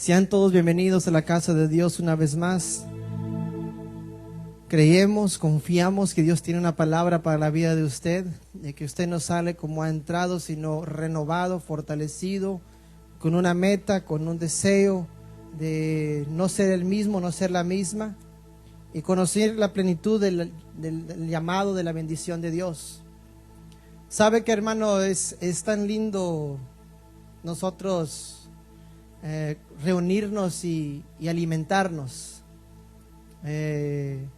Sean todos bienvenidos a la casa de Dios una vez más. Creemos, confiamos que Dios tiene una palabra para la vida de usted, de que usted no sale como ha entrado, sino renovado, fortalecido, con una meta, con un deseo de no ser el mismo, no ser la misma, y conocer la plenitud del llamado, de la bendición de Dios. Sabe que, hermano, es tan lindo nosotros reunirnos y alimentarnos. El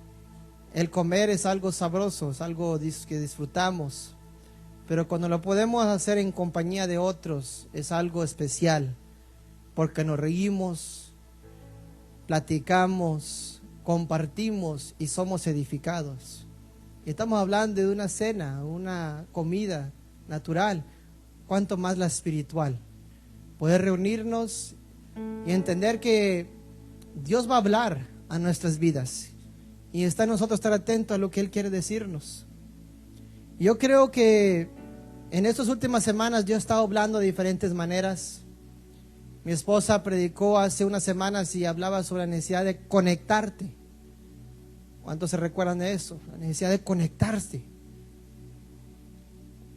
comer es algo sabroso, es algo que disfrutamos, pero cuando lo podemos hacer en compañía de otros es algo especial, porque nos reímos, platicamos, compartimos y somos edificados. Y estamos hablando de una cena, una comida natural, cuanto más la espiritual. Poder reunirnos y entender que Dios va a hablar a nuestras vidas y está en nosotros estar atentos a lo que Él quiere decirnos. Yo creo que en estas últimas semanas Dios ha estado hablando de diferentes maneras. Mi esposa predicó hace unas semanas y hablaba sobre la necesidad de conectarte. ¿Cuántos se recuerdan de eso? La necesidad de conectarse.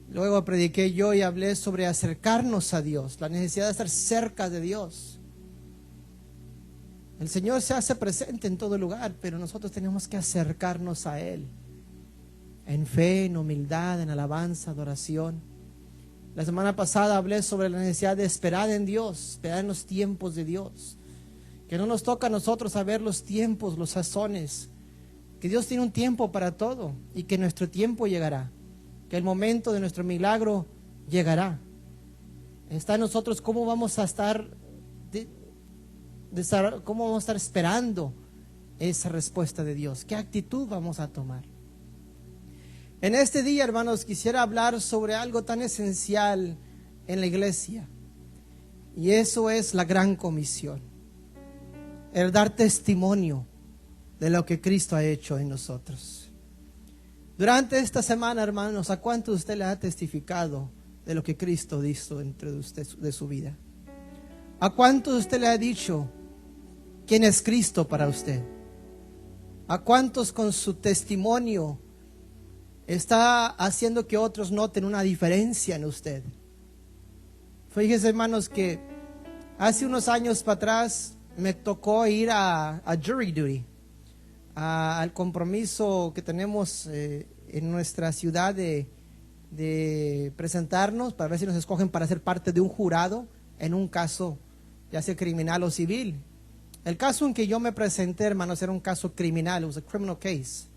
Luego prediqué yo y hablé sobre acercarnos a Dios, la necesidad de estar cerca de Dios. El Señor se hace presente en todo lugar, pero nosotros tenemos que acercarnos a Él en fe, en humildad, en alabanza, adoración. La semana pasada hablé sobre la necesidad de esperar en Dios, esperar en los tiempos de Dios. Que no nos toca a nosotros saber los tiempos, los sazones. Que Dios tiene un tiempo para todo y que nuestro tiempo llegará. Que el momento de nuestro milagro llegará. Está en nosotros cómo vamos a estar cómo vamos a estar esperando esa respuesta de Dios. ¿Qué actitud vamos a tomar? En este día, hermanos, quisiera hablar sobre algo tan esencial en la iglesia, y eso es la gran comisión, el dar testimonio de lo que Cristo ha hecho en nosotros. Durante esta semana, hermanos, ¿a cuánto usted le ha testificado de lo que Cristo hizo dentro de usted, de su vida? ¿A cuánto usted le ha dicho quién es Cristo para usted? ¿A cuántos con su testimonio está haciendo que otros noten una diferencia en usted? Fíjese, hermanos, que hace unos años para atrás me tocó ir a jury duty, al compromiso que tenemos en nuestra ciudad de presentarnos para ver si nos escogen para ser parte de un jurado en un caso, ya sea criminal o civil. El caso en que yo me presenté, hermanos, era un caso criminal, it was a criminal case.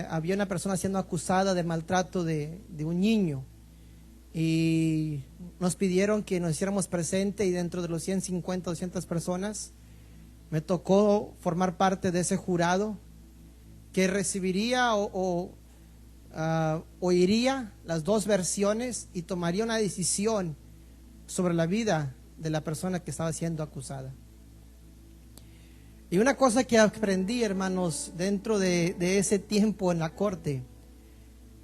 Había una persona siendo acusada de maltrato de un niño y nos pidieron que nos hiciéramos presente, y dentro de los 150, 200 personas me tocó formar parte de ese jurado que recibiría oiría las dos versiones y tomaría una decisión sobre la vida de la persona que estaba siendo acusada. Y una cosa que aprendí, hermanos, dentro de ese tiempo en la corte,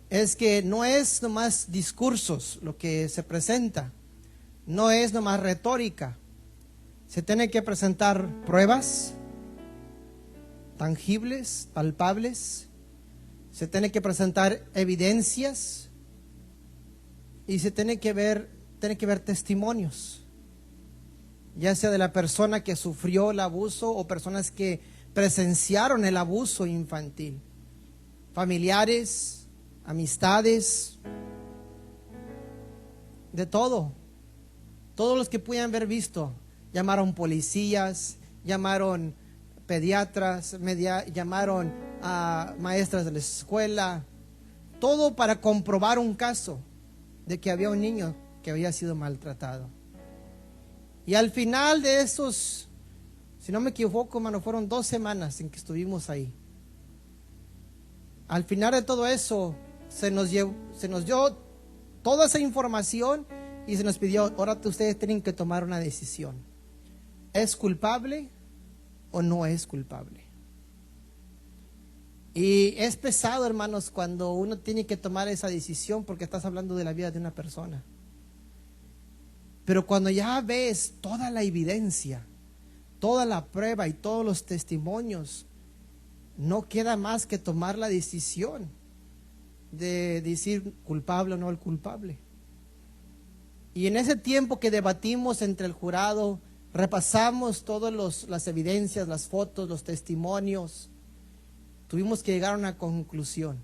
es que no es nomás discursos lo que se presenta, no es nomás retórica. Se tiene que presentar pruebas tangibles, palpables. Se tiene que presentar evidencias y se tiene que ver testimonios, ya sea de la persona que sufrió el abuso o personas que presenciaron el abuso infantil, familiares, amistades, de todo. Todos los que pudieran haber visto. Llamaron policías, llamaron pediatras, llamaron a maestras de la escuela, todo para comprobar un caso de que había un niño que había sido maltratado. Y al final de esos, si no me equivoco, hermano, fueron 2 semanas en que estuvimos ahí. Al final de todo eso, se nos dio toda esa información y se nos pidió: ahora ustedes tienen que tomar una decisión. ¿Es culpable o no es culpable? Y es pesado, hermanos, cuando uno tiene que tomar esa decisión, porque estás hablando de la vida de una persona. Pero cuando ya ves toda la evidencia, toda la prueba y todos los testimonios, no queda más que tomar la decisión de decir culpable o no el culpable. Y en ese tiempo que debatimos entre el jurado, repasamos todas las evidencias, las fotos, los testimonios, tuvimos que llegar a una conclusión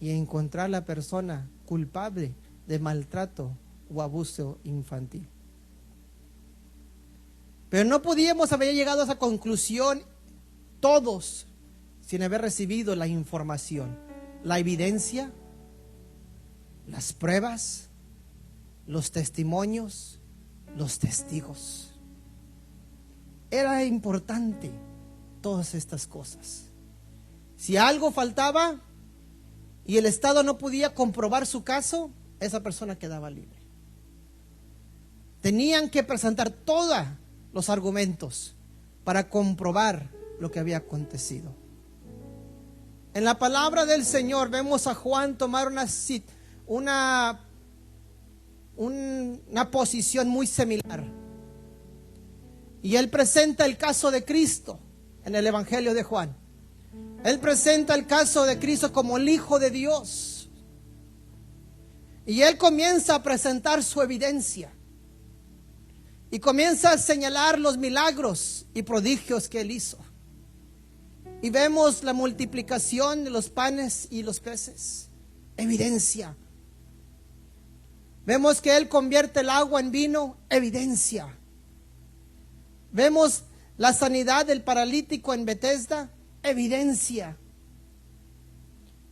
y encontrar la persona culpable de maltrato o abuso infantil. Pero no podíamos haber llegado a esa conclusión todos sin haber recibido la información, la evidencia, las pruebas, los testimonios, los testigos. Era importante todas estas cosas. Si algo faltaba y el Estado no podía comprobar su caso, esa persona quedaba libre. Tenían que presentar todos los argumentos para comprobar lo que había acontecido. En la palabra del Señor vemos a Juan tomar una posición muy similar. Y él presenta el caso de Cristo en el Evangelio de Juan. Él presenta el caso de Cristo como el Hijo de Dios. Y él comienza a presentar su evidencia. Y comienza a señalar los milagros y prodigios que él hizo. Y vemos la multiplicación de los panes y los peces. Evidencia. Vemos que él convierte el agua en vino. Evidencia. Vemos la sanidad del paralítico en Betesda. Evidencia.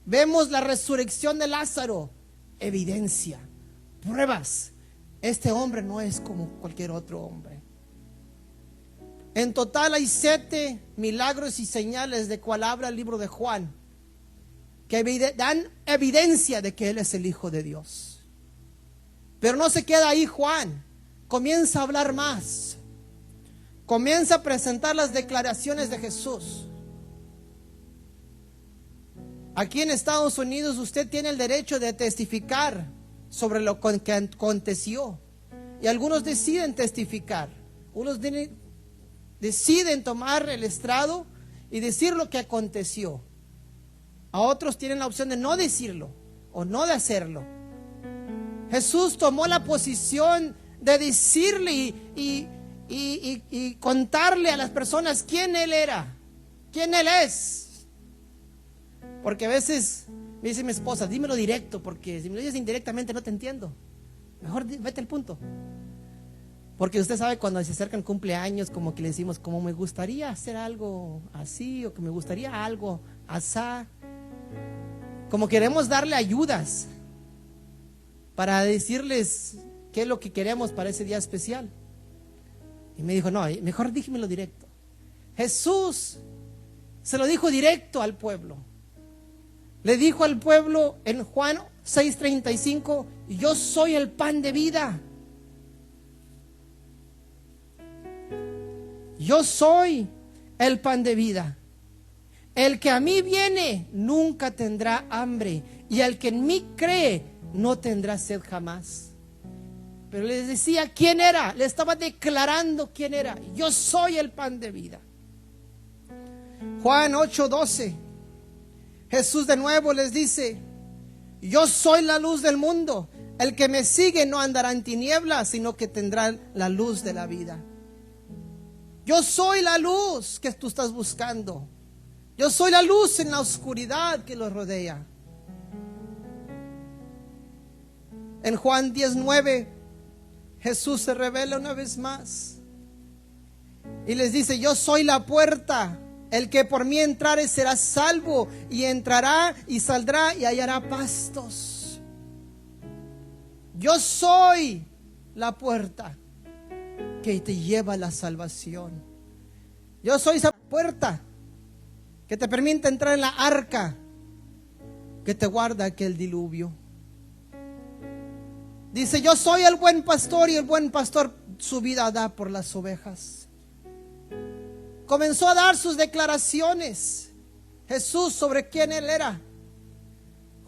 Vemos la resurrección de Lázaro. Evidencia. Pruebas. Este hombre no es como cualquier otro hombre. En total hay 7 milagros y señales de cual habla el libro de Juan, que dan evidencia de que él es el Hijo de Dios. Pero no se queda ahí Juan, comienza a hablar más. Comienza a presentar las declaraciones de Jesús. Aquí en Estados Unidos usted tiene el derecho de testificar sobre lo que aconteció. Y algunos deciden testificar. Unos deciden tomar el estrado y decir lo que aconteció. A otros tienen la opción de no decirlo o no de hacerlo. Jesús tomó la posición de decirle y contarle a las personas quién Él era, quién Él es. Porque a veces me dice mi esposa, dímelo directo, porque si me lo dices indirectamente no te entiendo. Mejor vete al punto. Porque usted sabe cuando se acercan cumpleaños, como que le decimos, como me gustaría hacer algo así, o que me gustaría algo asá. Como queremos darle ayudas para decirles qué es lo que queremos para ese día especial. Y me dijo, no, mejor dímelo directo. Jesús se lo dijo directo al pueblo. Le dijo al pueblo en Juan 6:35, yo soy el pan de vida. Yo soy el pan de vida. El que a mí viene nunca tendrá hambre, y el que en mí cree no tendrá sed jamás. Pero les decía quién era, le estaba declarando quién era. Yo soy el pan de vida. Juan 8:12. Jesús de nuevo les dice, yo soy la luz del mundo. El que me sigue no andará en tinieblas, sino que tendrá la luz de la vida. Yo soy la luz que tú estás buscando. Yo soy la luz en la oscuridad que los rodea. En Juan 10:9, Jesús se revela una vez más y les dice, yo soy la puerta. El que por mí entrare será salvo, y entrará y saldrá y hallará pastos. Yo soy la puerta que te lleva a la salvación. Yo soy esa puerta que te permite entrar en la arca que te guarda aquel diluvio. Dice, yo soy el buen pastor, y el buen pastor su vida da por las ovejas. Comenzó a dar sus declaraciones Jesús sobre quién Él era.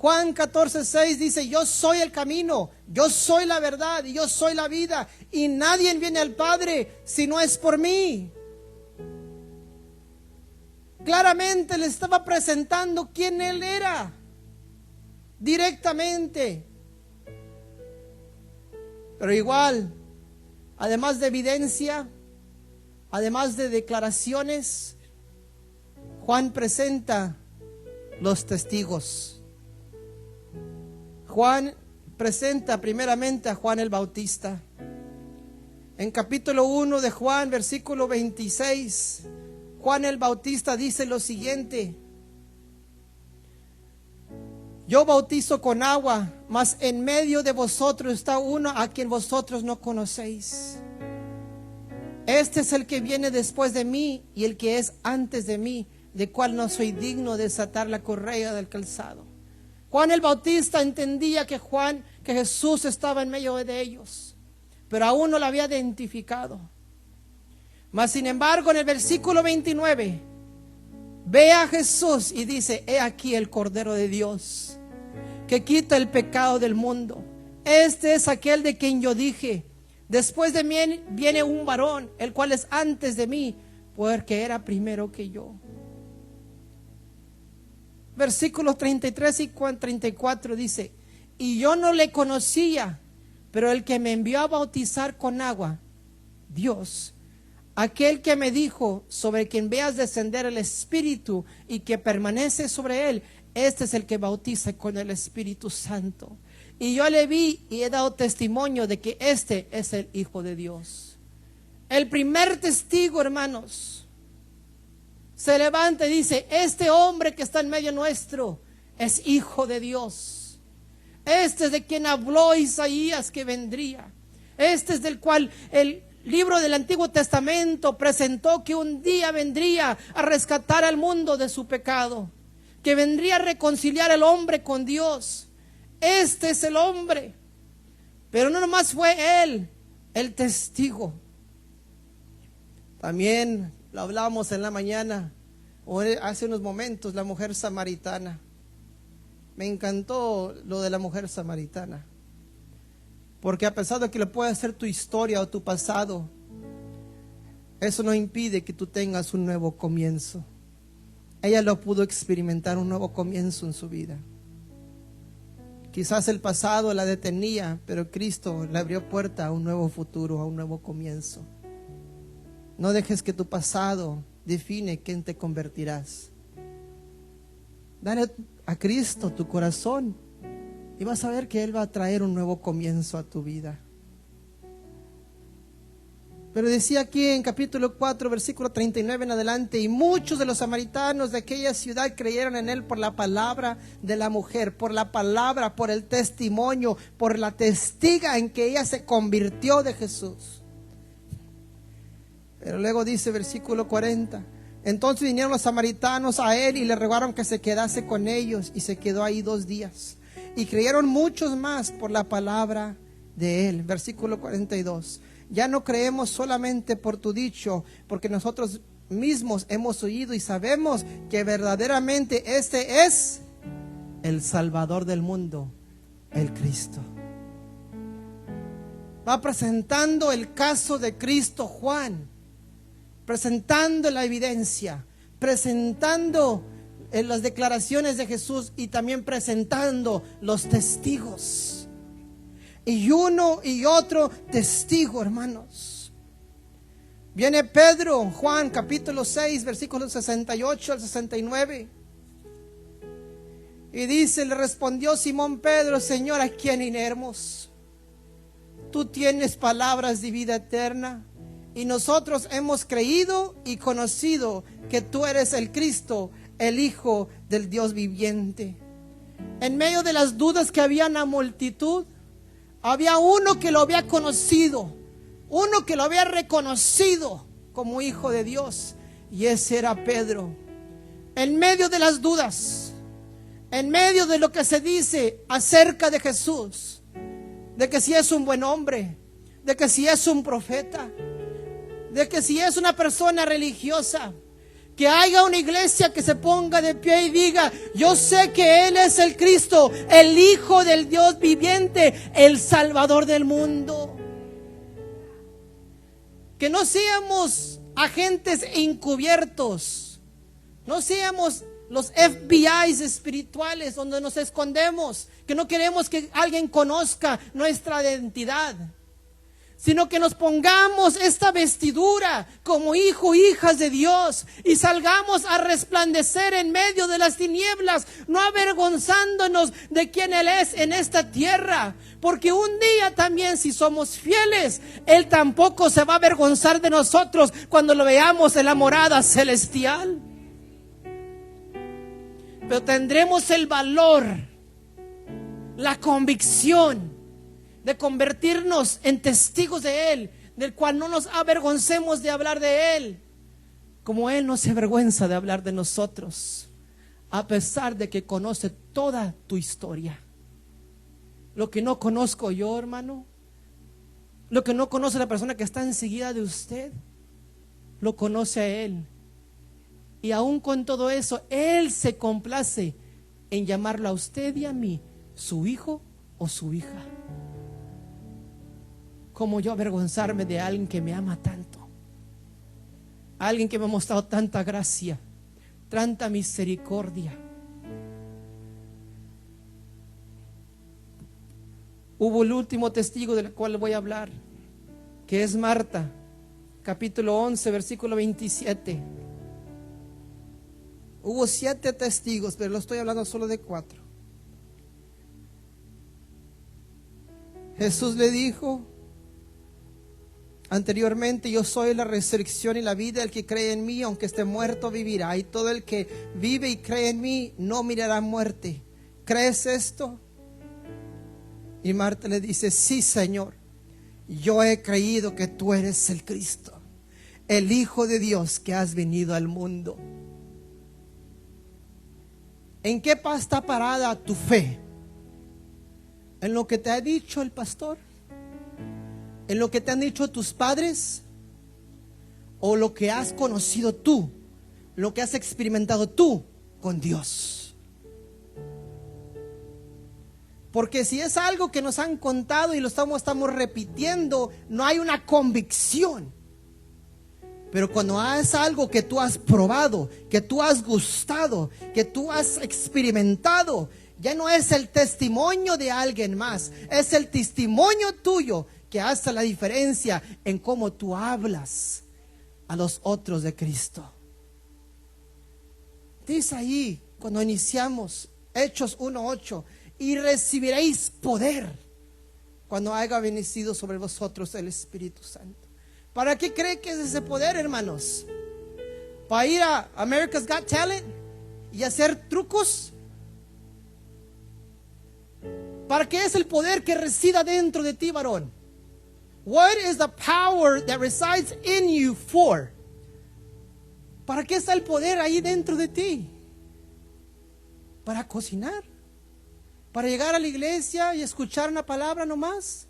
Juan 14:6 dice: yo soy el camino, yo soy la verdad y yo soy la vida, y nadie viene al Padre si no es por mí. Claramente le estaba presentando quién él era, directamente. Pero igual, además de evidencia, además de declaraciones, Juan presenta los testigos. Juan presenta primeramente a Juan el Bautista. En capítulo 1 de Juan, versículo 26, Juan el Bautista dice lo siguiente: yo bautizo con agua, mas en medio de vosotros está uno a quien vosotros no conocéis. Este es el que viene después de mí, y el que es antes de mí, de cual no soy digno de desatar la correa del calzado. Juan el Bautista entendía que Jesús estaba en medio de ellos, pero aún no lo había identificado. Mas sin embargo, en el versículo 29, ve a Jesús y dice: he aquí el Cordero de Dios, que quita el pecado del mundo. Este es aquel de quien yo dije: después de mí viene un varón, el cual es antes de mí, porque era primero que yo. Versículos 33 y 34 dice: y yo no le conocía, pero el que me envió a bautizar con agua, Dios, aquel que me dijo: sobre quien veas descender el Espíritu y que permanece sobre él, este es el que bautiza con el Espíritu Santo. Y yo le vi y he dado testimonio de que este es el Hijo de Dios. El primer testigo, hermanos, se levanta y dice: este hombre que está en medio nuestro es Hijo de Dios. Este es de quien habló Isaías que vendría. Este es del cual el libro del Antiguo Testamento presentó que un día vendría a rescatar al mundo de su pecado, que vendría a reconciliar al hombre con Dios. Este es el hombre. Pero no nomás fue él el testigo. También lo hablamos en la mañana, o hace unos momentos, la mujer samaritana. Me encantó lo de la mujer samaritana, porque a pesar de que lo pueda ser tu historia o tu pasado, eso no impide que tú tengas un nuevo comienzo. Ella lo pudo experimentar, un nuevo comienzo en su vida. Quizás el pasado la detenía, pero Cristo le abrió puerta a un nuevo futuro, a un nuevo comienzo. No dejes que tu pasado define quién te convertirás. Dale a Cristo tu corazón y vas a ver que Él va a traer un nuevo comienzo a tu vida. Pero decía aquí en capítulo 4, versículo 39 en adelante: y muchos de los samaritanos de aquella ciudad creyeron en él por la palabra de la mujer, por la palabra, por el testimonio, por la testiga en que ella se convirtió de Jesús. Pero luego dice versículo 40: entonces vinieron los samaritanos a él y le rogaron que se quedase con ellos, y se quedó ahí 2 días. Y creyeron muchos más por la palabra de él. Versículo 42: ya no creemos solamente por tu dicho, porque nosotros mismos hemos oído y sabemos que verdaderamente este es el Salvador del mundo, el Cristo. Va presentando el caso de Cristo Juan, presentando la evidencia, presentando las declaraciones de Jesús y también presentando los testigos. Y uno y otro testigo, hermanos. Viene Pedro, Juan capítulo 6, versículos 68 al 69. Y dice: le respondió Simón Pedro: Señor, ¿a quién iremos? Tú tienes palabras de vida eterna, y nosotros hemos creído y conocido que tú eres el Cristo, el Hijo del Dios viviente. En medio de las dudas que había en la multitud, había uno que lo había conocido, uno que lo había reconocido como Hijo de Dios, y ese era Pedro. En medio de las dudas, en medio de lo que se dice acerca de Jesús, de que si es un buen hombre, de que si es un profeta, de que si es una persona religiosa, Que haya una iglesia que se ponga de pie y diga: yo sé que Él es el Cristo, el Hijo del Dios viviente, el Salvador del mundo. Que no seamos agentes encubiertos, no seamos los FBIs espirituales donde nos escondemos, que no queremos que alguien conozca nuestra identidad, sino que nos pongamos esta vestidura como hijas de Dios y salgamos a resplandecer en medio de las tinieblas, no avergonzándonos de quién Él es en esta tierra, porque un día también, si somos fieles, Él tampoco se va a avergonzar de nosotros cuando lo veamos en la morada celestial. Pero tendremos el valor, la convicción de convertirnos en testigos de Él, del cual no nos avergoncemos de hablar de Él, como Él no se avergüenza de hablar de nosotros, a pesar de que conoce toda tu historia. Lo que no conozco yo, hermano, lo que no conoce la persona que está enseguida de usted, lo conoce a Él. Y aún con todo eso, Él se complace en llamarlo a usted y a mí su hijo o su hija. ¿Cómo yo avergonzarme de alguien que me ama tanto? Alguien que me ha mostrado tanta gracia, tanta misericordia. Hubo el último testigo del cual voy a hablar, que es Marta, capítulo 11, versículo 27. Hubo 7 testigos, pero lo estoy hablando solo de 4. Jesús le dijo anteriormente: yo soy la resurrección y la vida. El que cree en mí, aunque esté muerto, vivirá. Y todo el que vive y cree en mí no mirará muerte. ¿Crees esto? Y Marta le dice: sí, Señor, yo he creído que tú eres el Cristo, el Hijo de Dios que has venido al mundo. ¿En qué está parada tu fe? ¿En lo que te ha dicho el pastor? ¿En lo que te han dicho tus padres? ¿O lo que has conocido tú? ¿Lo que has experimentado tú con Dios? Porque si es algo que nos han contado y lo estamos repitiendo, no hay una convicción. Pero cuando es algo que tú has probado, que tú has gustado, que tú has experimentado, ya no es el testimonio de alguien más, es el testimonio tuyo que hace la diferencia en cómo tú hablas a los otros de Cristo. Dice ahí, cuando iniciamos, Hechos 1:8: y recibiréis poder cuando haya venido sobre vosotros el Espíritu Santo. ¿Para qué cree que es ese poder, hermanos? ¿Para ir a America's Got Talent y hacer trucos? ¿Para qué es el poder que resida dentro de ti, varón? What is the power that resides in you for? ¿Para qué está el poder ahí dentro de ti? ¿Para cocinar? ¿Para llegar a la iglesia y escuchar una palabra nomás?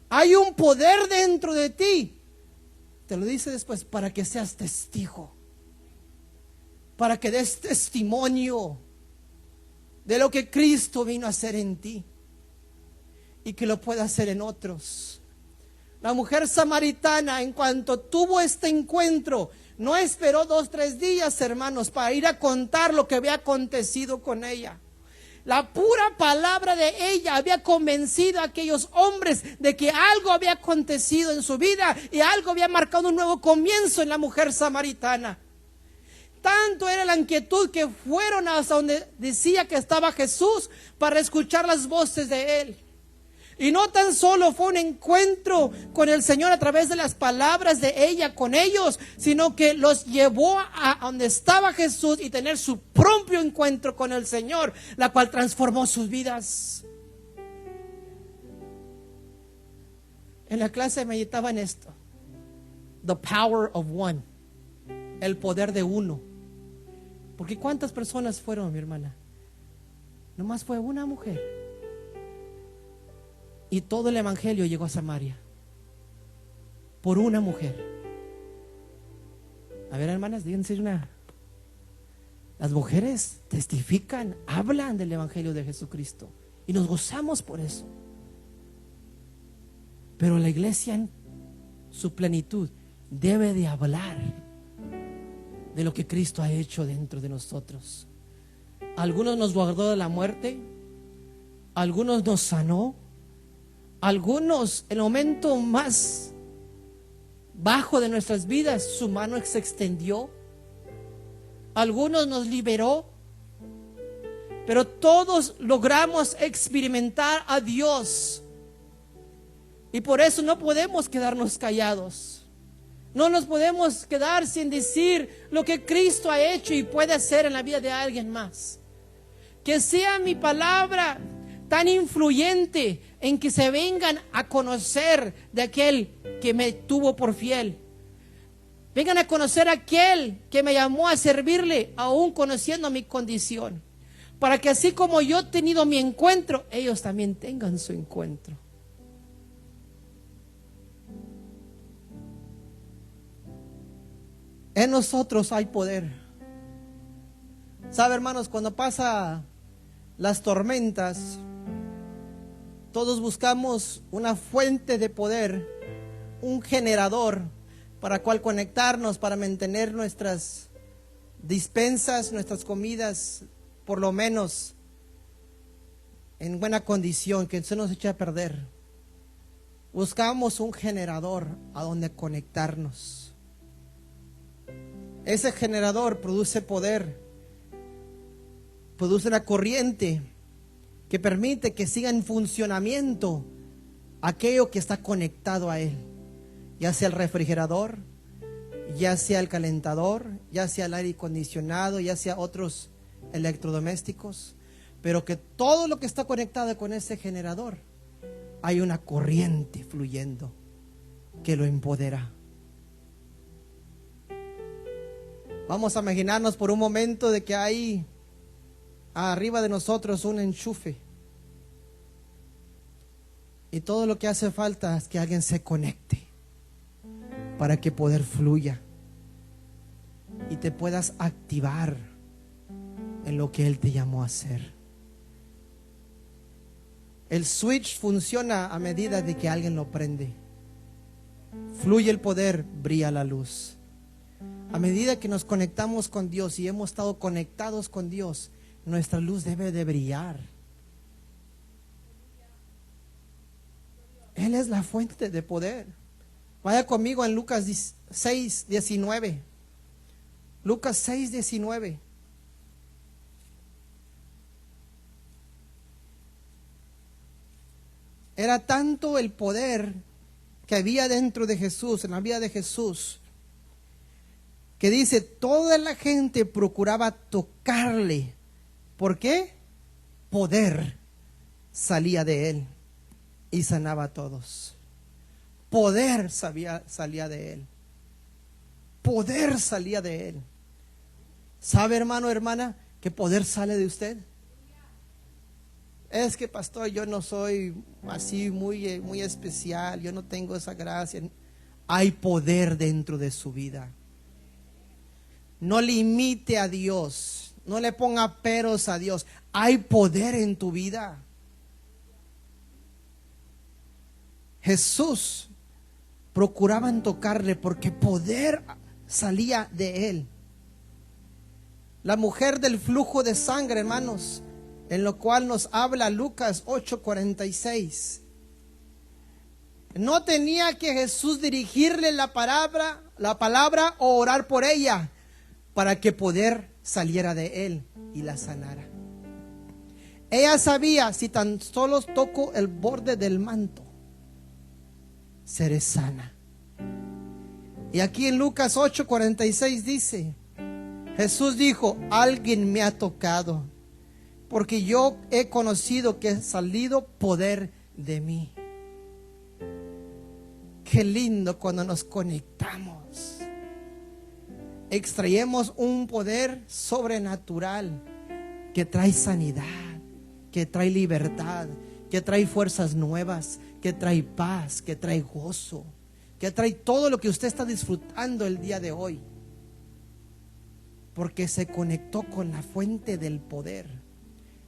Hay un poder dentro de ti. Te lo dice después: para que seas testigo, para que des testimonio de lo que Cristo vino a hacer en ti y que lo pueda hacer en otros. La mujer samaritana, en cuanto tuvo este encuentro, no esperó 2-3 días, hermanos, para ir a contar lo que había acontecido con ella. La pura palabra de ella había convencido a aquellos hombres de que algo había acontecido en su vida y algo había marcado un nuevo comienzo en la mujer samaritana. Tanto era la inquietud que fueron hasta donde decía que estaba Jesús para escuchar las voces de Él. Y no tan solo fue un encuentro con el Señor a través de las palabras de ella con ellos, sino que los llevó a donde estaba Jesús y tener su propio encuentro con el Señor, la cual transformó sus vidas. En la clase meditaba en esto: the power of one, el poder de uno. Porque ¿cuántas personas fueron, mi hermana? Nomás fue una mujer. Y todo el evangelio llegó a Samaria por una mujer. A ver, hermanas, díganse una. Las mujeres testifican, hablan del Evangelio de Jesucristo y nos gozamos por eso. Pero la iglesia en su plenitud debe de hablar de lo que Cristo ha hecho dentro de nosotros. Algunos nos guardó de la muerte, algunos nos sanó, algunos en el momento más bajo de nuestras vidas su mano se extendió, algunos nos liberó, pero todos logramos experimentar a Dios. Y por eso no podemos quedarnos callados. No nos podemos quedar sin decir lo que Cristo ha hecho y puede hacer en la vida de alguien más. Que sea mi palabra tan influyente en que se vengan a conocer de aquel que me tuvo por fiel. Vengan a conocer a aquel que me llamó a servirle, aún conociendo mi condición. Para que así como yo he tenido mi encuentro, ellos también tengan su encuentro. En nosotros hay poder. ¿Sabe, hermanos? Cuando pasa las tormentas, todos buscamos una fuente de poder, un generador para cual conectarnos, para mantener nuestras despensas, nuestras comidas, por lo menos en buena condición, que no se nos eche a perder. Buscamos un generador a donde conectarnos. Ese generador produce poder, produce una corriente que permite que siga en funcionamiento aquello que está conectado a él, ya sea el refrigerador, ya sea el calentador, ya sea el aire acondicionado, ya sea otros electrodomésticos, pero que todo lo que está conectado con ese generador, hay una corriente fluyendo que lo empodera. Vamos a imaginarnos por un momento de que hay arriba de nosotros un enchufe. Y todo lo que hace falta es que alguien se conecte para que poder fluya y te puedas activar en lo que Él te llamó a hacer. El switch funciona a medida de que alguien lo prende. Fluye el poder, brilla la luz. A medida que nos conectamos con Dios y hemos estado conectados con Dios, nuestra luz debe de brillar. Él es la fuente de poder. Vaya conmigo en Lucas 6:19. Lucas 6:19. Era tanto el poder que había dentro de Jesús, en la vida de Jesús, que dice, toda la gente procuraba tocarle. ¿Por qué? Poder salía de él y sanaba a todos. Poder salía de él. Poder salía de él. ¿Sabe, hermano, hermana, qué poder sale de usted? Es que, pastor, yo no soy así muy especial, yo no tengo esa gracia. Hay poder dentro de su vida. No limite a Dios, no le ponga peros a Dios. Hay poder en tu vida. Jesús procuraban tocarle porque poder salía de él. La mujer del flujo de sangre, hermanos, en lo cual nos habla Lucas 8:46. No tenía que Jesús dirigirle la palabra o orar por ella para que poder saliera de él y la sanara. Ella sabía, si tan solo toco el borde del manto, seré sana. Y aquí en Lucas 8:46 dice, Jesús dijo, alguien me ha tocado, porque yo he conocido que ha salido poder de mí. Qué lindo cuando nos conectamos. Extraemos un poder sobrenatural que trae sanidad, que trae libertad, que trae fuerzas nuevas, que trae paz, que trae gozo, que trae todo lo que usted está disfrutando el día de hoy. Porque se conectó con la fuente del poder.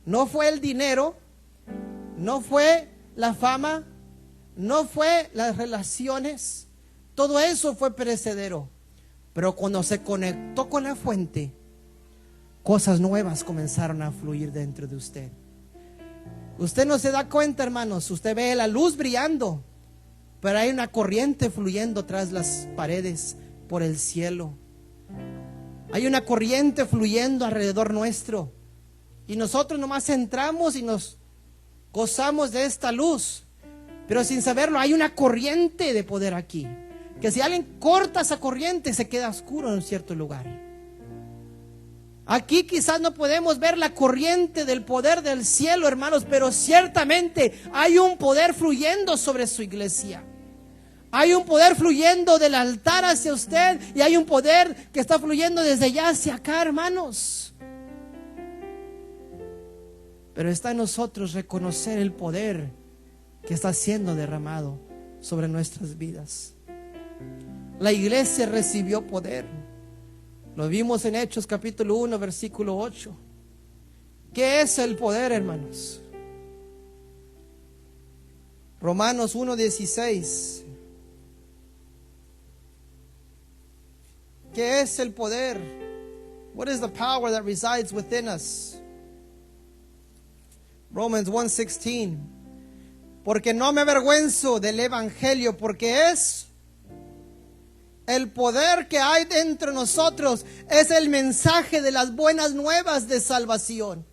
No fue el dinero, no fue la fama, no fue las relaciones. Todo eso fue perecedero. Pero cuando se conectó con la fuente, cosas nuevas comenzaron a fluir dentro de usted. Usted no se da cuenta, hermanos. Usted ve la luz brillando, pero hay una corriente fluyendo tras las paredes por el cielo. Hay una corriente fluyendo alrededor nuestro. Y nosotros nomás entramos y nos gozamos de esta luz. Pero sin saberlo, hay una corriente de poder aquí. Que si alguien corta esa corriente, se queda oscuro en un cierto lugar. Aquí quizás no podemos ver la corriente del poder del cielo, hermanos, pero ciertamente hay un poder fluyendo sobre su iglesia. Hay un poder fluyendo del altar hacia usted y hay un poder que está fluyendo desde allá hacia acá, hermanos. Pero está en nosotros reconocer el poder que está siendo derramado sobre nuestras vidas. La iglesia recibió poder. Lo vimos en Hechos capítulo 1, versículo 8. ¿Qué es el poder, hermanos? Romanos 1:16. ¿Qué es el poder? What is the power that resides within us? Romans 1:16. Porque no me avergüenzo del evangelio, porque es el poder que hay dentro de nosotros. Es el mensaje de las buenas nuevas de salvación.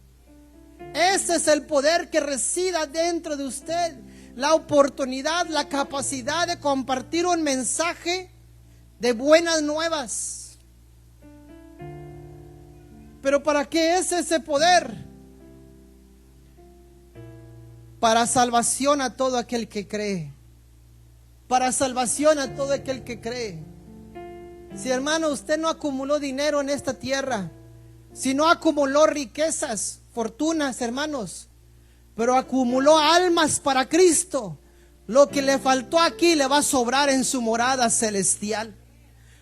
Ese es el poder que resida dentro de usted. La oportunidad, la capacidad de compartir un mensaje de buenas nuevas. Pero ¿para qué es ese poder? Para salvación a todo aquel que cree. Para salvación a todo aquel que cree. Si, hermano, usted no acumuló dinero en esta tierra, si no acumuló riquezas, fortunas, hermanos, pero acumuló almas para Cristo, lo que le faltó aquí le va a sobrar en su morada celestial.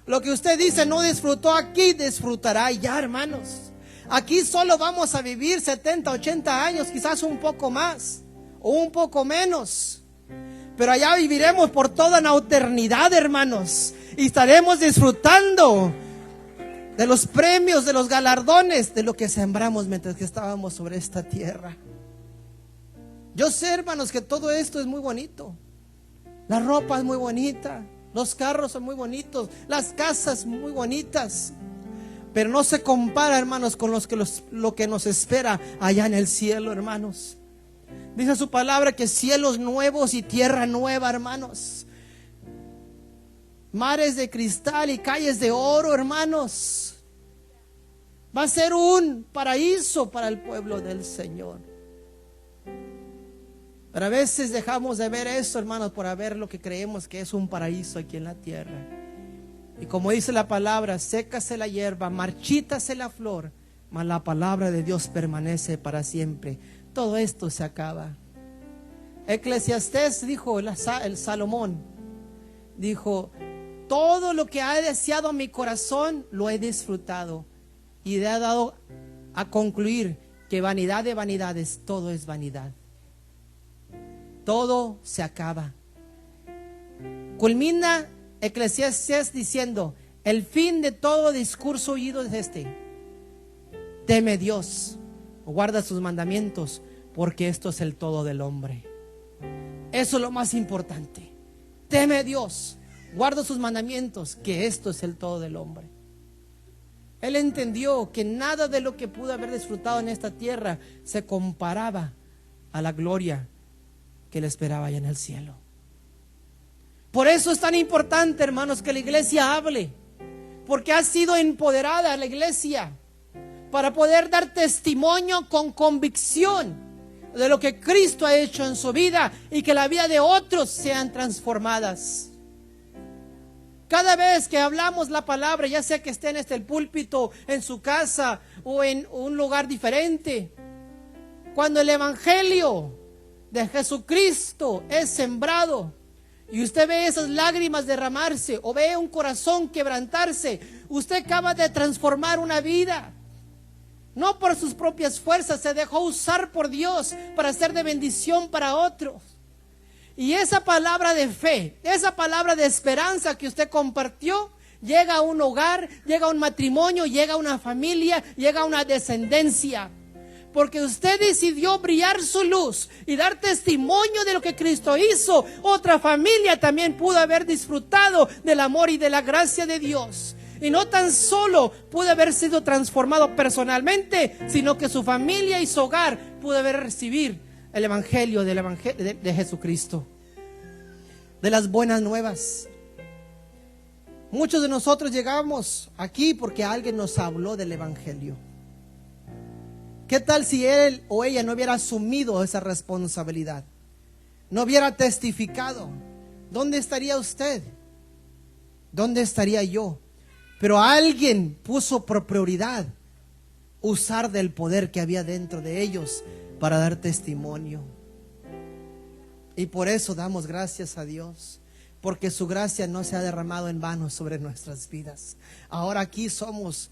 Lo que usted dice no disfrutó aquí, disfrutará ya, hermanos. Aquí solo vamos a vivir 70, 80 años, quizás un poco más o un poco menos. Pero allá viviremos por toda la eternidad, hermanos. Y estaremos disfrutando de los premios, de los galardones, de lo que sembramos mientras que estábamos sobre esta tierra. Yo sé, hermanos, que todo esto es muy bonito. La ropa es muy bonita, los carros son muy bonitos, las casas muy bonitas. Pero no se compara, hermanos, con lo que nos espera allá en el cielo, hermanos. Dice su palabra que cielos nuevos y tierra nueva, hermanos. Mares de cristal y calles de oro, hermanos. Va a ser un paraíso para el pueblo del Señor. Pero a veces dejamos de ver eso, hermanos, por ver lo que creemos que es un paraíso aquí en la tierra. Y como dice la palabra, sécase la hierba, marchítase la flor, mas la palabra de Dios permanece para siempre. Todo esto se acaba. Eclesiastés dijo, el Salomón dijo: todo lo que ha deseado mi corazón lo he disfrutado, y le ha dado a concluir que vanidad de vanidades, todo es vanidad. Todo se acaba. Culmina Eclesiastés diciendo: el fin de todo discurso oído es este: teme Dios, guarda sus mandamientos, porque esto es el todo del hombre. Eso es lo más importante. Teme a Dios, guarda sus mandamientos, que esto es el todo del hombre. Él entendió que nada de lo que pudo haber disfrutado en esta tierra se comparaba a la gloria que le esperaba allá en el cielo. Por eso es tan importante, hermanos, que la iglesia hable, porque ha sido empoderada la iglesia para poder dar testimonio con convicción de lo que Cristo ha hecho en su vida y que la vida de otros sean transformadas. Cada vez que hablamos la palabra, ya sea que esté en el púlpito, en su casa o en un lugar diferente, cuando el evangelio de Jesucristo es sembrado, y usted ve esas lágrimas derramarse o ve un corazón quebrantarse, usted acaba de transformar una vida. No por sus propias fuerzas, se dejó usar por Dios para ser de bendición para otros. Y esa palabra de fe, esa palabra de esperanza que usted compartió, llega a un hogar, llega a un matrimonio, llega a una familia, llega a una descendencia. Porque usted decidió brillar su luz y dar testimonio de lo que Cristo hizo. Otra familia también pudo haber disfrutado del amor y de la gracia de Dios. Y no tan solo pudo haber sido transformado personalmente, sino que su familia y su hogar pudo haber recibido el evangelio de Jesucristo, de las buenas nuevas. Muchos de nosotros llegamos aquí porque alguien nos habló del evangelio. ¿Qué tal si él o ella no hubiera asumido esa responsabilidad? No hubiera testificado. ¿Dónde estaría usted? ¿Dónde estaría yo? Pero alguien puso por prioridad usar del poder que había dentro de ellos para dar testimonio. Y por eso damos gracias a Dios, porque su gracia no se ha derramado en vano sobre nuestras vidas. Ahora aquí estamos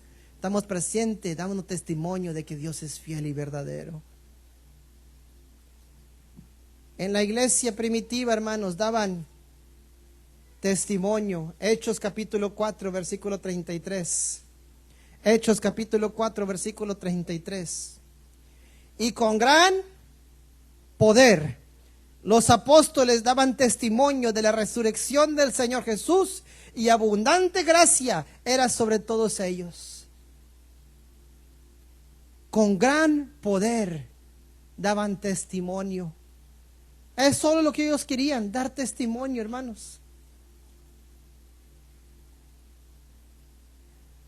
presentes, dando testimonio de que Dios es fiel y verdadero. En la iglesia primitiva, hermanos, daban testimonio. Hechos capítulo 4, versículo 33. Hechos capítulo 4, versículo 33. Y con gran poder los apóstoles daban testimonio de la resurrección del Señor Jesús, y abundante gracia era sobre todos ellos. Con gran poder daban testimonio. Es solo lo que ellos querían, dar testimonio, hermanos.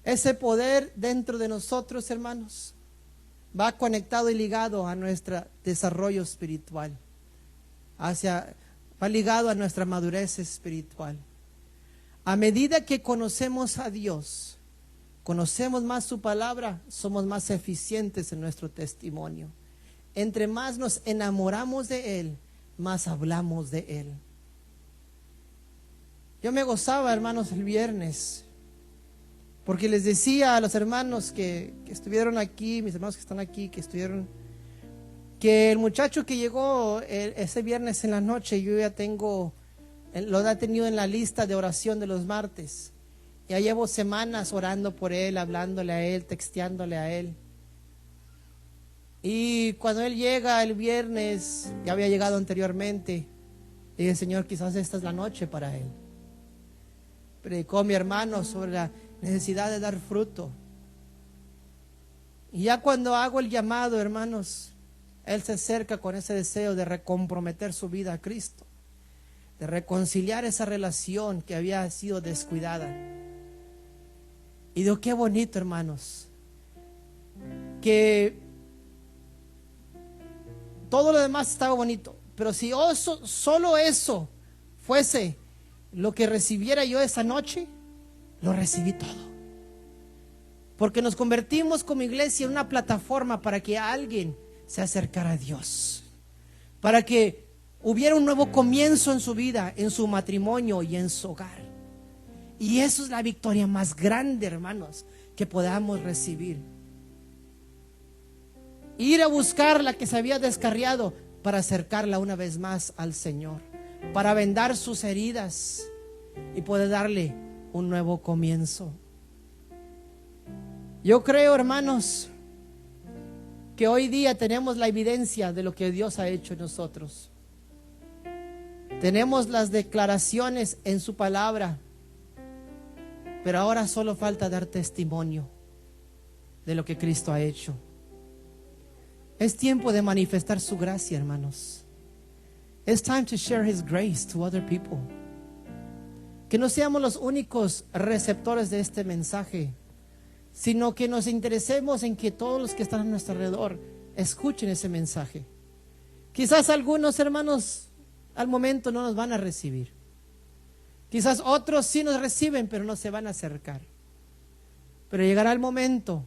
Ese poder dentro de nosotros, hermanos, va conectado y ligado a nuestro desarrollo espiritual, va ligado a nuestra madurez espiritual. A medida que conocemos a Dios, conocemos más su palabra, somos más eficientes en nuestro testimonio. Entre más nos enamoramos de Él, más hablamos de Él. Yo me gozaba, hermanos, el viernes, porque les decía a los hermanos que estuvieron aquí, mis hermanos que están aquí, que estuvieron, que el muchacho que llegó ese viernes en la noche, yo ya lo he tenido en la lista de oración de los martes. Ya llevo semanas orando por él, hablándole a él, texteándole a él. Y cuando él llega el viernes, ya había llegado anteriormente, dije: Señor, quizás esta es la noche para él. Predicó mi hermano sobre la necesidad de dar fruto. Y ya cuando hago el llamado, hermanos, él se acerca con ese deseo de recomprometer su vida a Cristo, de reconciliar esa relación que había sido descuidada. Y digo, qué bonito, hermanos, que todo lo demás estaba bonito, pero si solo eso fuese lo que recibiera yo esa noche, lo recibí todo. Porque nos convertimos como iglesia en una plataforma para que alguien se acercara a Dios, para que hubiera un nuevo comienzo en su vida, en su matrimonio y en su hogar. Y eso es la victoria más grande, hermanos, que podamos recibir. Ir a buscar la que se había descarriado para acercarla una vez más al Señor, para vendar sus heridas y poder darle un nuevo comienzo. Yo creo, hermanos, que hoy día tenemos la evidencia de lo que Dios ha hecho en nosotros. Tenemos las declaraciones en su palabra, pero ahora solo falta dar testimonio de lo que Cristo ha hecho. Es tiempo de manifestar su gracia, hermanos. It's time to share His grace to other people. Que no seamos los únicos receptores de este mensaje, sino que nos interesemos en que todos los que están a nuestro alrededor escuchen ese mensaje. Quizás algunos hermanos al momento no nos van a recibir. Quizás otros sí nos reciben, pero no se van a acercar. Pero llegará el momento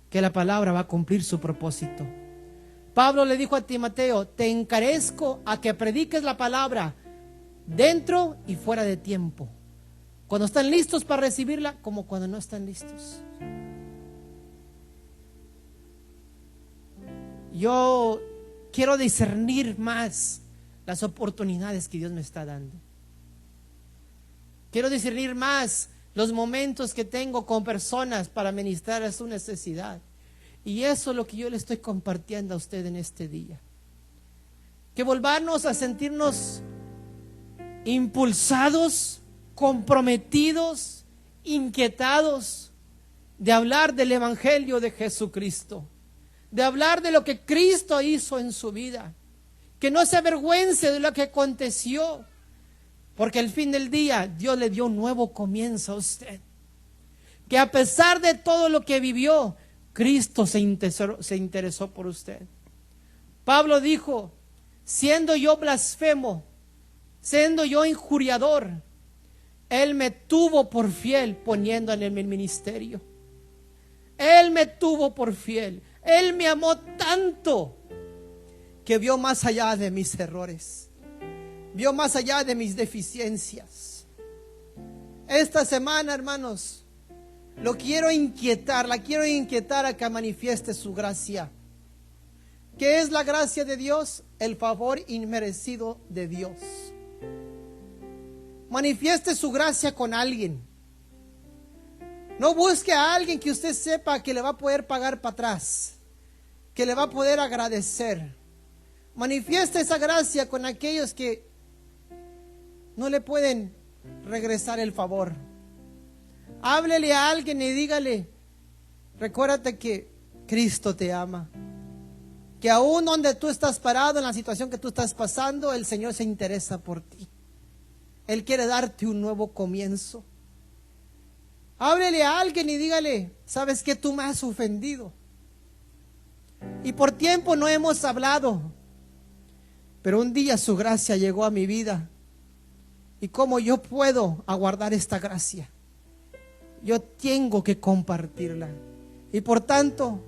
que la palabra va a cumplir su propósito. Pablo le dijo a Timoteo: te encarezco a que prediques la palabra dentro y fuera de tiempo. Cuando están listos para recibirla, como cuando no están listos. Yo quiero discernir más las oportunidades que Dios me está dando. Quiero discernir más los momentos que tengo con personas para ministrar a su necesidad. Y eso es lo que yo le estoy compartiendo a usted en este día. Que volvamos a sentirnos impulsados, comprometidos, inquietados de hablar del Evangelio de Jesucristo, de hablar de lo que Cristo hizo en su vida, que no se avergüence de lo que aconteció, porque al fin del día Dios le dio un nuevo comienzo a usted, que a pesar de todo lo que vivió, Cristo se interesó por usted. Pablo dijo: siendo yo blasfemo, siendo yo injuriador, Él me tuvo por fiel poniéndole en el ministerio. Él me tuvo por fiel. Él me amó tanto que vio más allá de mis errores, vio más allá de mis deficiencias. Esta semana, hermanos, la quiero inquietar a que manifieste su gracia. ¿Qué es la gracia de Dios? El favor inmerecido de Dios. Manifieste su gracia con alguien. No busque a alguien que usted sepa que le va a poder pagar para atrás, que le va a poder agradecer. Manifieste esa gracia con aquellos que no le pueden regresar el favor. Háblele a alguien y dígale: recuérdate que Cristo te ama, que aún donde tú estás parado, en la situación que tú estás pasando, el Señor se interesa por ti. Él quiere darte un nuevo comienzo. Háblele a alguien y dígale: sabes que tú me has ofendido y por tiempo no hemos hablado, pero un día su gracia llegó a mi vida. ¿Y cómo yo puedo aguardar esta gracia? Yo tengo que compartirla. Y por tanto,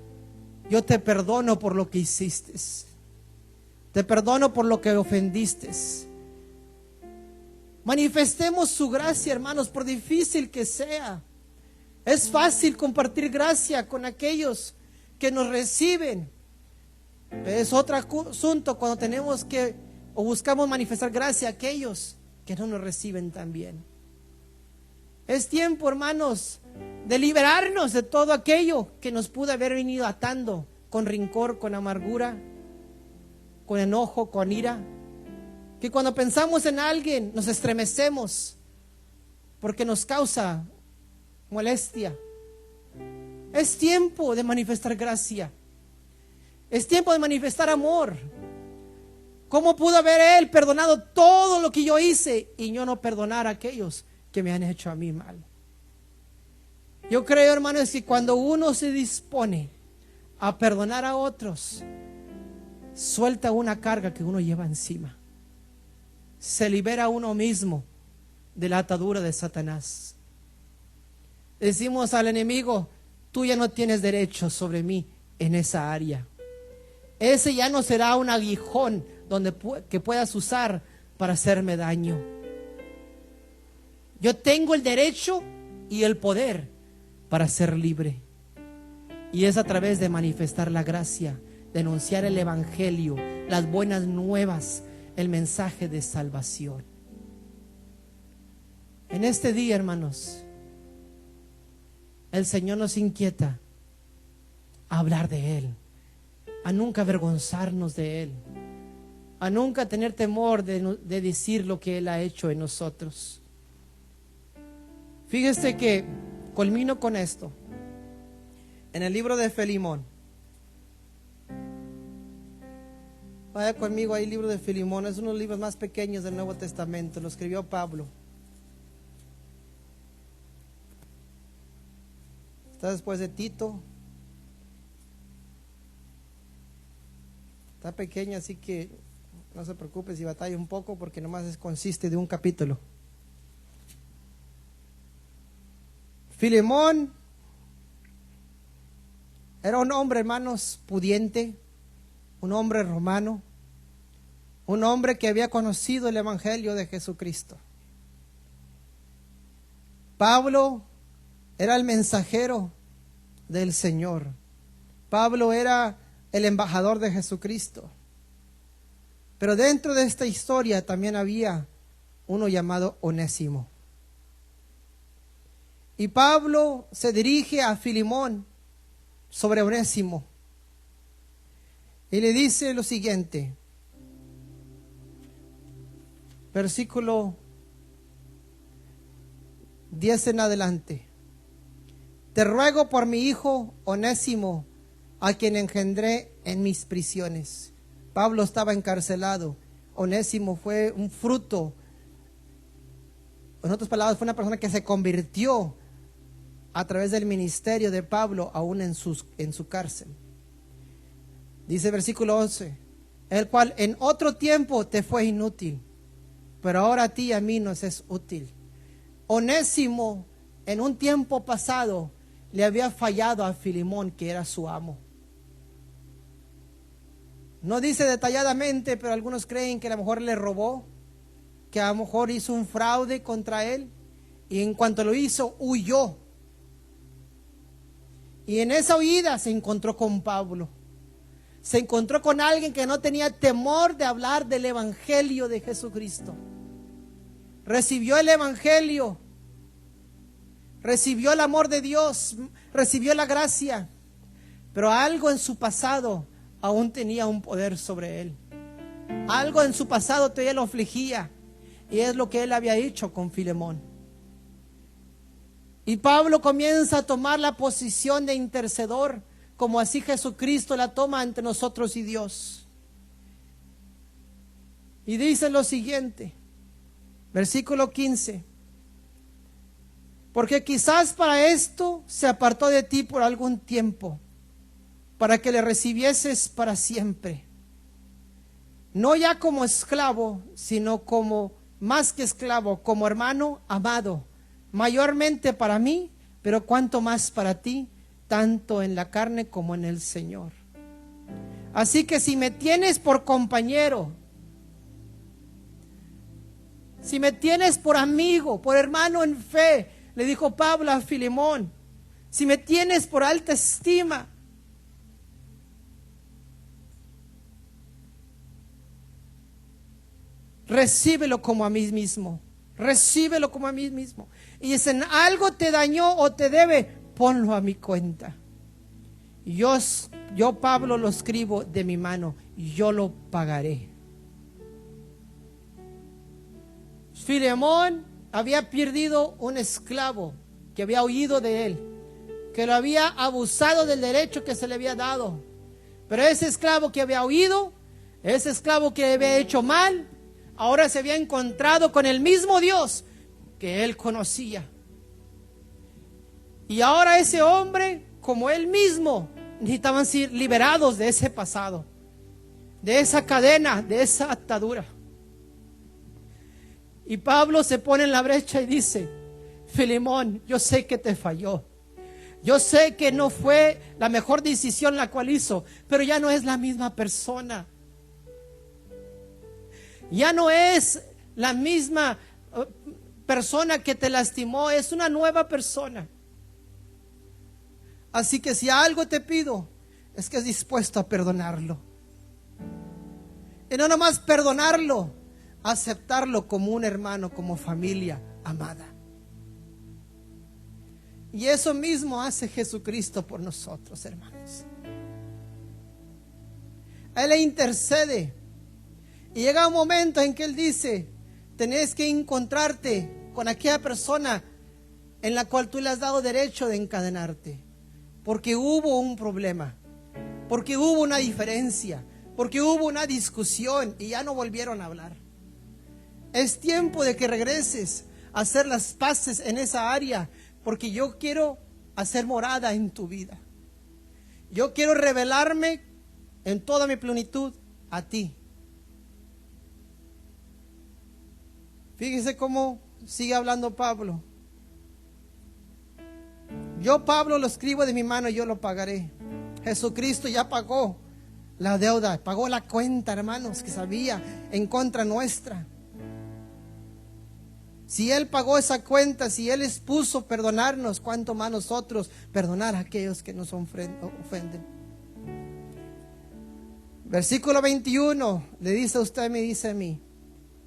yo te perdono por lo que hiciste. Te perdono por lo que ofendiste. Manifestemos su gracia, hermanos, por difícil que sea. Es fácil compartir gracia con aquellos que nos reciben. Pero es otro asunto cuando tenemos que o buscamos manifestar gracia a aquellos que no nos reciben tan bien. Es tiempo, hermanos, de liberarnos de todo aquello que nos pudo haber venido atando con rencor, con amargura, con enojo, con ira. Que cuando pensamos en alguien nos estremecemos porque nos causa molestia. Es tiempo de manifestar gracia. Es tiempo de manifestar amor. ¿Cómo pudo haber Él perdonado todo lo que yo hice y yo no perdonar a aquellos que me han hecho a mí mal? Yo creo, hermanos, que cuando uno se dispone a perdonar a otros, suelta una carga que uno lleva encima. Se libera a uno mismo de la atadura de Satanás. Decimos al enemigo: tú ya no tienes derecho sobre mí en esa área. Ese ya no será un aguijón que puedas usar para hacerme daño. Yo tengo el derecho y el poder para ser libre. Y es a través de manifestar la gracia, denunciar el evangelio, las buenas nuevas, el mensaje de salvación. En este día, hermanos, el Señor nos inquieta a hablar de Él, a nunca avergonzarnos de Él, a nunca tener temor de decir lo que Él ha hecho en nosotros. Fíjese que culmino con esto. En el libro de Filemón, vaya conmigo ahí, el libro de Filemón, es uno de los libros más pequeños del Nuevo Testamento, lo escribió Pablo. Está después de Tito. Está pequeño, así que no se preocupe si batalla un poco, porque nomás consiste de un capítulo. Filemón era un hombre, hermanos, pudiente, un hombre romano, un hombre que había conocido el Evangelio de Jesucristo. Pablo era el mensajero del Señor. Pablo era el embajador de Jesucristo. Pero dentro de esta historia también había uno llamado Onésimo. Y Pablo se dirige a Filemón sobre Onésimo y le dice lo siguiente, versículo 10 en adelante: te ruego por mi hijo Onésimo, a quien engendré en mis prisiones. Pablo estaba encarcelado. Onésimo fue un fruto, en otras palabras, fue una persona que se convirtió a través del ministerio de Pablo, aún en su cárcel. Dice versículo 11: el cual en otro tiempo te fue inútil, pero ahora a ti y a mí nos es útil. Onésimo en un tiempo pasado le había fallado a Filemón, que era su amo. No dice detalladamente, pero algunos creen que a lo mejor le robó, que a lo mejor hizo un fraude contra él, y en cuanto lo hizo, huyó. Y en esa huida se encontró con Pablo. Se encontró con alguien que no tenía temor de hablar del Evangelio de Jesucristo. Recibió el Evangelio, recibió el amor de Dios, recibió la gracia, pero algo en su pasado aún tenía un poder sobre él. Algo en su pasado todavía lo afligía, y es lo que él había hecho con Filemón. Y Pablo comienza a tomar la posición de intercedor, como así Jesucristo la toma entre nosotros y Dios. Y dice lo siguiente, versículo 15: porque quizás para esto se apartó de ti por algún tiempo, para que le recibieses para siempre, no ya como esclavo, sino como más que esclavo, como hermano amado, mayormente para mí, pero cuanto más para ti, tanto en la carne como en el Señor. Así que si me tienes por compañero, si me tienes por amigo, por hermano en fe, le dijo Pablo a Filemón, si me tienes por alta estima, recíbelo como a mí mismo. Recíbelo como a mí mismo. Y si en algo te dañó o te debe, ponlo a mi cuenta. Yo Pablo lo escribo de mi mano, yo lo pagaré. Filemón había perdido un esclavo que había huido de él, que lo había abusado del derecho que se le había dado. Pero ese esclavo que había huido, ese esclavo que había hecho mal, ahora se había encontrado con el mismo Dios que él conocía. Y ahora ese hombre, como él mismo, necesitaban ser liberados de ese pasado, de esa cadena, de esa atadura. Y Pablo se pone en la brecha y dice: Filemón, yo sé que te falló. Yo sé que no fue la mejor decisión la cual hizo, pero ya no es la misma persona. Ya no es la misma persona que te lastimó, es una nueva persona. Así que si algo te pido, es que estés dispuesto a perdonarlo. Y no nomás perdonarlo, aceptarlo como un hermano, como familia amada. Y eso mismo hace Jesucristo por nosotros, hermanos. Él le intercede. Y llega un momento en que Él dice: tenés que encontrarte con aquella persona en la cual tú le has dado derecho de encadenarte, porque hubo un problema, porque hubo una diferencia, porque hubo una discusión y ya no volvieron a hablar. Es tiempo de que regreses a hacer las paces en esa área, porque yo quiero hacer morada en tu vida. Yo quiero revelarme en toda mi plenitud a ti. Fíjese cómo sigue hablando Pablo. Yo, Pablo, lo escribo de mi mano y yo lo pagaré. Jesucristo ya pagó la deuda, pagó la cuenta, hermanos, que sabía en contra nuestra. Si Él pagó esa cuenta, si Él expuso perdonarnos, ¿cuánto más nosotros perdonar a aquellos que nos ofenden? Versículo 21 le dice a usted, me dice a mí: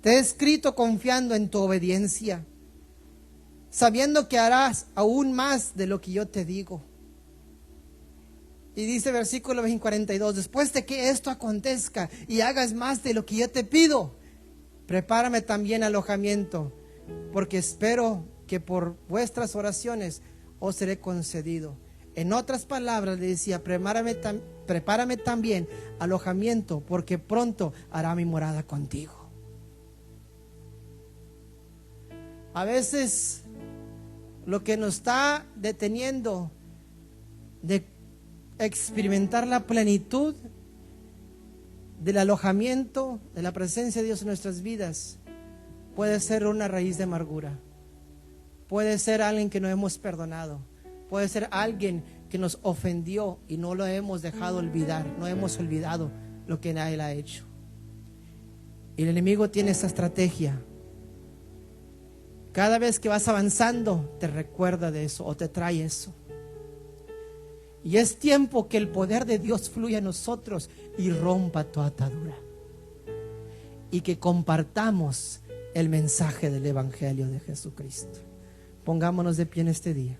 te he escrito confiando en tu obediencia, sabiendo que harás aún más de lo que yo te digo. Y dice versículo 42: después de que esto acontezca y hagas más de lo que yo te pido, prepárame también alojamiento, porque espero que por vuestras oraciones os seré concedido. En otras palabras le decía: prepárame también alojamiento, porque pronto hará mi morada contigo. A veces lo que nos está deteniendo de experimentar la plenitud del alojamiento, de la presencia de Dios en nuestras vidas, puede ser una raíz de amargura, puede ser alguien que no hemos perdonado, puede ser alguien que nos ofendió y no lo hemos dejado olvidar, no hemos olvidado lo que Él ha hecho. Y el enemigo tiene esa estrategia. Cada vez que vas avanzando, te recuerda de eso o te trae eso. Y es tiempo que el poder de Dios fluya en nosotros y rompa toda atadura. Y que compartamos el mensaje del Evangelio de Jesucristo. Pongámonos de pie en este día.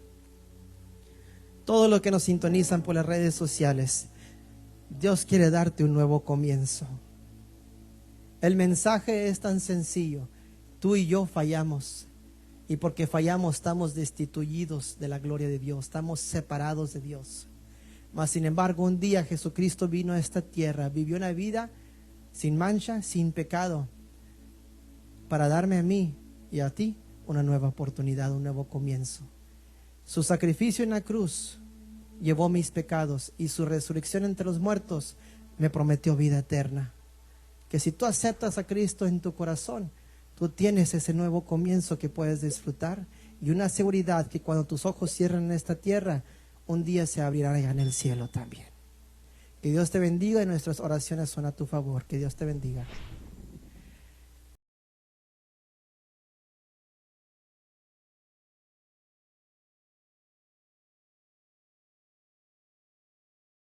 Todos los que nos sintonizan por las redes sociales, Dios quiere darte un nuevo comienzo. El mensaje es tan sencillo. Tú y yo fallamos. Y porque fallamos estamos destituidos de la gloria de Dios. Estamos separados de Dios. Mas sin embargo, un día Jesucristo vino a esta tierra, vivió una vida sin mancha, sin pecado, para darme a mí y a ti una nueva oportunidad, un nuevo comienzo. Su sacrificio en la cruz llevó mis pecados, y su resurrección entre los muertos me prometió vida eterna. Que si tú aceptas a Cristo en tu corazón, tú tienes ese nuevo comienzo que puedes disfrutar, y una seguridad que cuando tus ojos cierran en esta tierra, un día se abrirán allá en el cielo también. Que Dios te bendiga, y nuestras oraciones son a tu favor. Que Dios te bendiga.